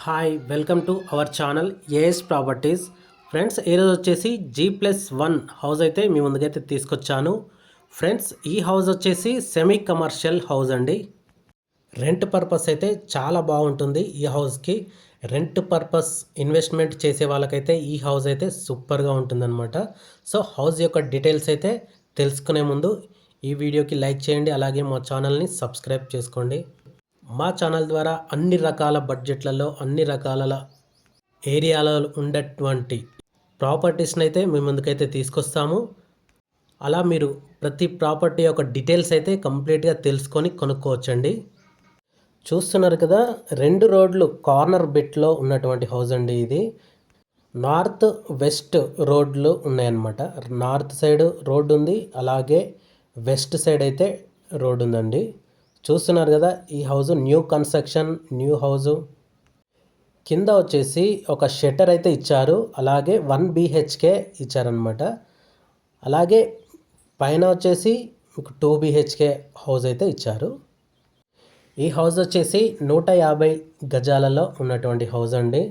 Hi welcome to our channel AS properties. Friends, ఈరోజు వచ్చేసి G+1 house అయితే మీ ముందుకైతే తీసుకొచ్చాను. ఫ్రెండ్స్, ఈ హౌస్ వచ్చేసి సెమీ కమర్షియల్ హౌస్ అండి. రెంట్ పర్పస్ అయితే చాలా బాగుంటుంది. ఈ హౌస్కి రెంట్ పర్పస్ ఇన్వెస్ట్మెంట్ చేసే వాళ్ళకైతే ఈ హౌస్ అయితే సూపర్గా ఉంటుందన్నమాట. సో హౌస్ యొక్క డీటెయిల్స్ అయితే తెలుసుకునే ముందు ఈ వీడియోకి లైక్ చేయండి, అలాగే మా ఛానల్ని సబ్స్క్రైబ్ చేసుకోండి. మా ఛానల్ ద్వారా అన్ని రకాల బడ్జెట్లలో అన్ని రకాల ఏరియాలలో ఉండేటువంటి ప్రాపర్టీస్ని అయితే మీ ముందుకైతే తీసుకొస్తాము. అలా మీరు ప్రతి ప్రాపర్టీ యొక్క డీటెయిల్స్ అయితే కంప్లీట్గా తెలుసుకొని కొనుక్కోవచ్చండి. చూస్తున్నారు కదా, 2 రోడ్లు కార్నర్ బిట్లో ఉన్నటువంటి హౌస్ అండి ఇది. నార్త్ వెస్ట్ రోడ్లు ఉన్నాయన్నమాట. నార్త్ సైడ్ రోడ్డు ఉంది, అలాగే వెస్ట్ సైడ్ అయితే రోడ్డు ఉందండి. చూస్తున్నారు కదా, ఈ house new construction, new house. కింద వచ్చేసి ఒక షట్టర్ అయితే ఇచ్చారు, అలాగే 1 BHK ఇచ్చారనమాట. అలాగే పైన వచ్చేసి 2 BHK హౌస్ అయితే ఇచ్చారు. ఈ హౌస్ వచ్చేసి 150 గజాలలో ఉన్నటువంటి హౌస్ అండి.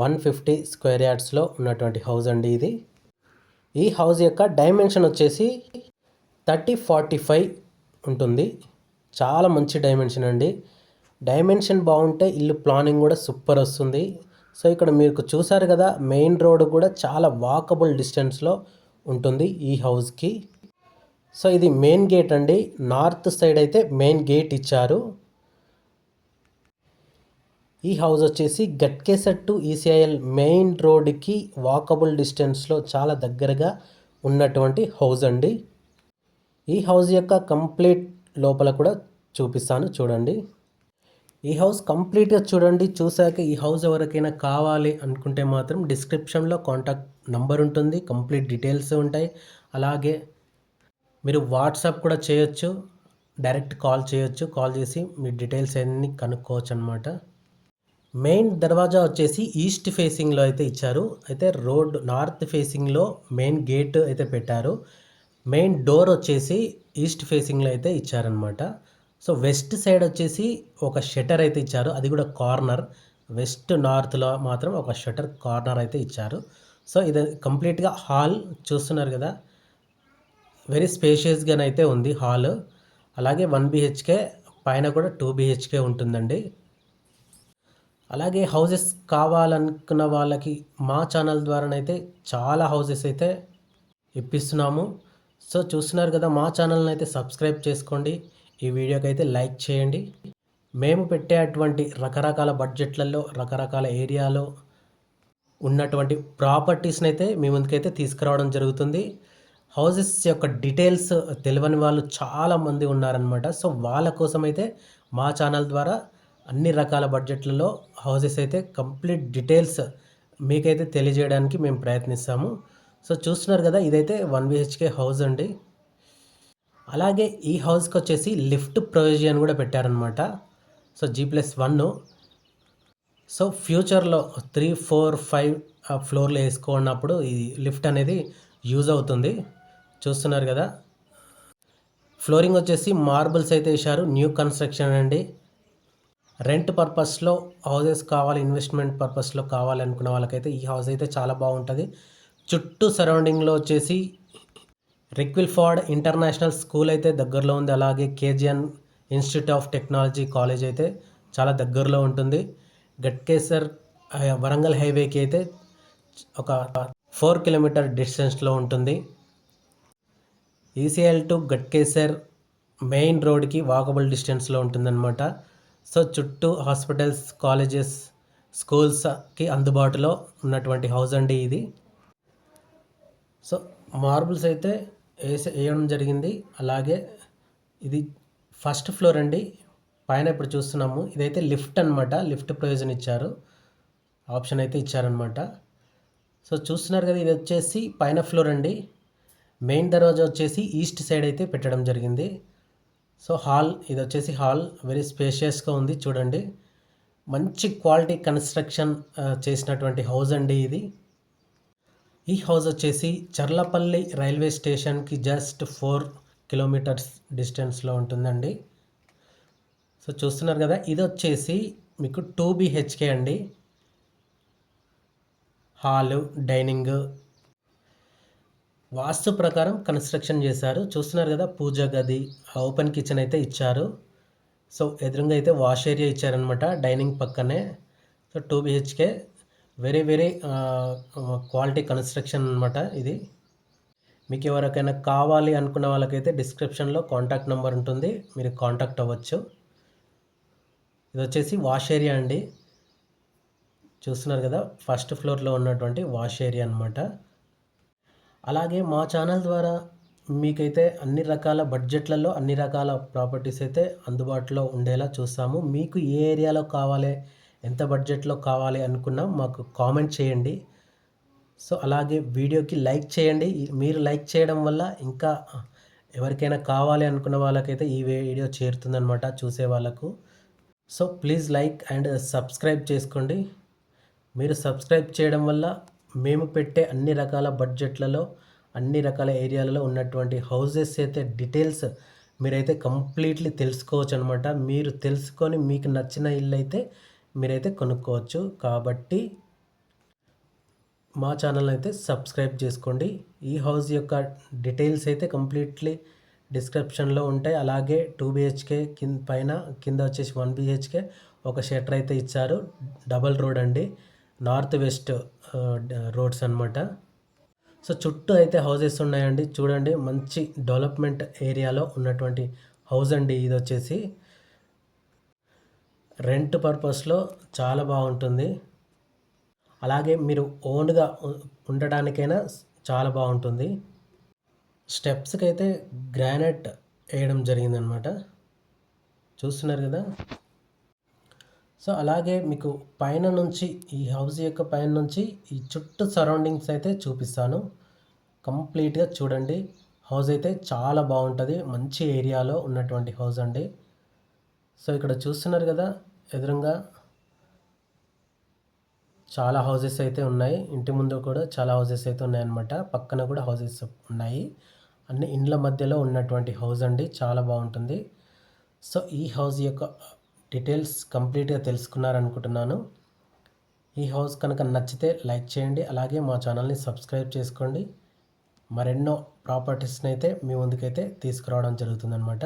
150 స్క్వేర్ యార్డ్స్లో ఉన్నటువంటి హౌస్ అండి ఇది. ఈ హౌస్ యొక్క డైమెన్షన్ వచ్చేసి 30-45 ఉంటుంది. చాలా మంచి డైమెన్షన్ అండి. డైమెన్షన్ బాగుంటే ఇల్లు ప్లానింగ్ కూడా సూపర్ వస్తుంది. సో ఇక్కడ మీకు చూసారు కదా, మెయిన్ రోడ్ కూడా చాలా వాకబుల్ డిస్టెన్స్లో ఉంటుంది ఈ హౌస్కి. సో ఇది మెయిన్ గేట్ అండి. నార్త్ సైడ్ అయితే మెయిన్ గేట్ ఇచ్చారు. ఈ హౌస్ వచ్చేసి గట్కేసర్ టు ECIL మెయిన్ రోడ్కి వాకబుల్ డిస్టెన్స్లో చాలా దగ్గరగా ఉన్నటువంటి హౌస్ అండి. ఈ హౌస్ యొక్క కంప్లీట్ లోపల కూడా చూపిస్తాను, చూడండి. ఈ హౌస్ కంప్లీట్గా చూడండి. చూశాక ఈ హౌస్ ఎవరికైనా కావాలి అనుకుంటే మాత్రం డిస్క్రిప్షన్లో కాంటాక్ట్ నంబర్ ఉంటుంది, కంప్లీట్ డీటెయిల్స్ ఉంటాయి. అలాగే మీరు వాట్సాప్ కూడా చేయొచ్చు, డైరెక్ట్ కాల్ చేయొచ్చు. కాల్ చేసి మీ డీటెయిల్స్ అన్నీ కనుక్కోవచ్చు అనమాట. మెయిన్ దర్వాజా వచ్చేసి ఈస్ట్ ఫేసింగ్లో అయితే ఇచ్చారు. అయితే రోడ్ నార్త్ ఫేసింగ్లో మెయిన్ గేట్ అయితే పెట్టారు. మెయిన్ డోర్ వచ్చేసి ఈస్ట్ ఫేసింగ్లో అయితే ఇచ్చారనమాట. సో వెస్ట్ సైడ్ వచ్చేసి ఒక షట్టర్ అయితే ఇచ్చారు, అది కూడా కార్నర్. వెస్ట్ నార్త్లో మాత్రం ఒక షట్టర్ కార్నర్ అయితే ఇచ్చారు. సో ఇది కంప్లీట్గా హాల్ చూస్తున్నారు కదా, వెరీ స్పేషియస్గానైతే ఉంది హాల్. అలాగే 1 BHK, పైన కూడా 2 BHK ఉంటుందండి. అలాగే హౌసెస్ కావాలనుకున్న వాళ్ళకి మా ఛానల్ ద్వారానైతే చాలా హౌసెస్ అయితే ఇప్పిస్తున్నాము. సో చూస్తున్నారు కదా, మా ఛానల్ని అయితే సబ్స్క్రైబ్ చేసుకోండి, ఈ వీడియోకి అయితే లైక్ చేయండి. మేము పెట్టేటువంటి రకరకాల బడ్జెట్లలో రకరకాల ఏరియాలో ఉన్నటువంటి ప్రాపర్టీస్ని అయితే మీ ముందుకైతే తీసుకురావడం జరుగుతుంది. హౌసెస్ యొక్క డీటెయిల్స్ తెలియని వాళ్ళు చాలామంది ఉన్నారనమాట. సో వాళ్ళ కోసం అయితే మా ఛానల్ ద్వారా అన్ని రకాల బడ్జెట్లలో హౌసెస్ అయితే కంప్లీట్ డీటెయిల్స్ మీకైతే తెలియజేయడానికి మేము ప్రయత్నిస్తాము. సో చూస్తున్నారు కదా, ఇదైతే 1 BHK హౌస్ అండి. అలాగే ఈ హౌస్కి వచ్చేసి లిఫ్ట్ ప్రొవిజన్ కూడా పెట్టారనమాట. So G+1. సో ఫ్యూచర్లో 3, 4, 5 ఫ్లోర్లు వేసుకున్నప్పుడు ఈ లిఫ్ట్ అనేది యూజ్ అవుతుంది. చూస్తున్నారు కదా, ఫ్లోరింగ్ వచ్చేసి మార్బుల్స్ అయితే వేశారు. న్యూ కన్స్ట్రక్షన్ అండి. రెంట్ పర్పస్లో హౌసెస్ కావాలి, ఇన్వెస్ట్మెంట్ పర్పస్లో కావాలనుకున్న వాళ్ళకైతే ఈ హౌస్ అయితే చాలా బాగుంటుంది. చుట్టూ సరౌండింగ్లో వచ్చేసి రిక్విల్ఫార్డ్ ఇంటర్నేషనల్ స్కూల్ అయితే దగ్గరలో ఉంది. అలాగే KGN institute of technology college అయితే చాలా దగ్గరలో ఉంటుంది. గట్కేసర్ వరంగల్ హైవేకి అయితే ఒక 4 కిలోమీటర్ డిస్టెన్స్లో ఉంటుంది. ECIL టు గట్కేసర్ మెయిన్ రోడ్కి వాకబుల్ డిస్టెన్స్లో ఉంటుందన్నమాట. సో చుట్టూ హాస్పిటల్స్, కాలేజెస్, స్కూల్స్కి అందుబాటులో ఉన్నటువంటి హౌస్ అండి ఇది. సో మార్బుల్స్ అయితే వేయడం జరిగింది. అలాగే ఇది ఫస్ట్ ఫ్లోర్ అండి. పైన ఇప్పుడు చూస్తున్నాము, ఇదైతే లిఫ్ట్ అనమాట. లిఫ్ట్ ప్రొవిజన్ ఇచ్చారు, ఆప్షన్ అయితే ఇచ్చారనమాట. సో చూస్తున్నారు కదా, ఇది వచ్చేసి పైన ఫ్లోర్ అండి. మెయిన్ దర్వాజా వచ్చేసి ఈస్ట్ సైడ్ అయితే పెట్టడం జరిగింది. సో హాల్, ఇది వచ్చేసి హాల్ వెరీ స్పేషియస్గా ఉంది. చూడండి, మంచి క్వాలిటీ కన్స్ట్రక్షన్ చేసినటువంటి హౌస్ అండి ఇది. ఈ హౌస్ వచ్చేసి చర్లపల్లి రైల్వే స్టేషన్కి జస్ట్ 4 కిలోమీటర్స్ డిస్టెన్స్లో ఉంటుందండి. సో చూస్తున్నారు కదా, ఇది వచ్చేసి మీకు 2 BHK అండి. హాలు, డైనింగ్ వాస్తు ప్రకారం కన్స్ట్రక్షన్ చేశారు. చూస్తున్నారు కదా, పూజ గది, ఓపెన్ కిచెన్ అయితే ఇచ్చారు. సో ఎదురుగా అయితే వాష్ ఏరియా ఇచ్చారనమాట డైనింగ్ పక్కనే. So 2 BHK, very very quality construction అనమాట ఇది. మీకు ఎవరికైనా కావాలి అనుకున్న వాళ్ళకైతే డిస్క్రిప్షన్లో కాంటాక్ట్ నెంబర్ ఉంటుంది, మీరు కాంటాక్ట్ అవ్వచ్చు. ఇది వచ్చేసి వాష్ ఏరియా అండి. చూస్తున్నారు కదా, ఫస్ట్ ఫ్లోర్లో ఉన్నటువంటి వాష్ ఏరియా అనమాట. అలాగే మా ఛానల్ ద్వారా మీకైతే అన్ని రకాల బడ్జెట్లలో అన్ని రకాల ప్రాపర్టీస్ అయితే అందుబాటులో ఉండేలా చూస్తాము. మీకు ఏ ఏరియాలో కావాలి, ఎంత బడ్జెట్లో కావాలి అనుకున్నా మాకు కామెంట్ చేయండి. సో అలాగే వీడియోకి లైక్ చేయండి. మీరు లైక్ చేయడం వల్ల ఇంకా ఎవరికైనా కావాలి అనుకున్న వాళ్ళకైతే ఈ వీడియో చేరుతుందనమాట, చూసే వాళ్ళకు. So please like and subscribe చేసుకోండి. మీరు సబ్స్క్రైబ్ చేయడం వల్ల మేము పెట్టే అన్ని రకాల బడ్జెట్లలో అన్ని రకాల ఏరియాలలో ఉన్నటువంటి హౌజెస్ అయితే డీటెయిల్స్ మీరైతే కంప్లీట్లీ తెలుసుకోవచ్చు అనమాట. మీరు తెలుసుకొని మీకు నచ్చిన ఇల్లు అయితే మీరైతే కొనుక్కోవచ్చు. కాబట్టి మా ఛానల్ అయితే సబ్స్క్రైబ్ చేసుకోండి. ఈ హౌస్ యొక్క డీటెయిల్స్ అయితే కంప్లీట్లీ డిస్క్రిప్షన్లో ఉంటాయి. అలాగే 2 బిహెచ్కే కింద వచ్చేసి 1 బిహెచ్కే ఒక షట్టర్ అయితే ఇచ్చారు. డబల్ రోడ్ అండి, నార్త్ వెస్ట్ రోడ్స్ అనమాట. సో చుట్టూ అయితే హౌసెస్ ఉన్నాయండి. చూడండి, మంచి డెవలప్మెంట్ ఏరియాలో ఉన్నటువంటి హౌస్ అండి ఇది వచ్చేసి. రెంట్ పర్పస్లో చాలా బాగుంటుంది. అలాగే మీరు ఓన్గా ఉండడానికైనా చాలా బాగుంటుంది. స్టెప్స్కి అయితే గ్రానైట్ వేయడం జరిగిందనమాట. చూస్తున్నారు కదా. సో అలాగే మీకు పైన నుంచి, ఈ హౌస్ యొక్క పైన నుంచి ఈ చుట్టూ సరౌండింగ్స్ అయితే చూపిస్తాను. కంప్లీట్గా చూడండి. హౌస్ అయితే చాలా బాగుంటుంది, మంచి ఏరియాలో ఉన్నటువంటి హౌస్ అండి. సో ఇక్కడ చూస్తున్నారు కదా, ఎదురుగా చాలా హౌసెస్ అయితే ఉన్నాయి. ఇంటి ముందు కూడా చాలా హౌసెస్ అయితే ఉన్నాయన్నమాట. పక్కన కూడా హౌసెస్ ఉన్నాయి. అన్ని ఇండ్ల మధ్యలో ఉన్నటువంటి హౌస్ అండి, చాలా బాగుంటుంది. సో ఈ హౌస్ యొక్క డీటెయిల్స్ కంప్లీట్గా తెలుసుకున్నారనుకుంటున్నాను. ఈ హౌస్ కనుక నచ్చితే లైక్ చేయండి. అలాగే మా ఛానల్ని సబ్స్క్రైబ్ చేసుకోండి. మరెన్నో ప్రాపర్టీస్ని అయితే మీ ముందుకైతే తీసుకురావడం జరుగుతుందన్నమాట.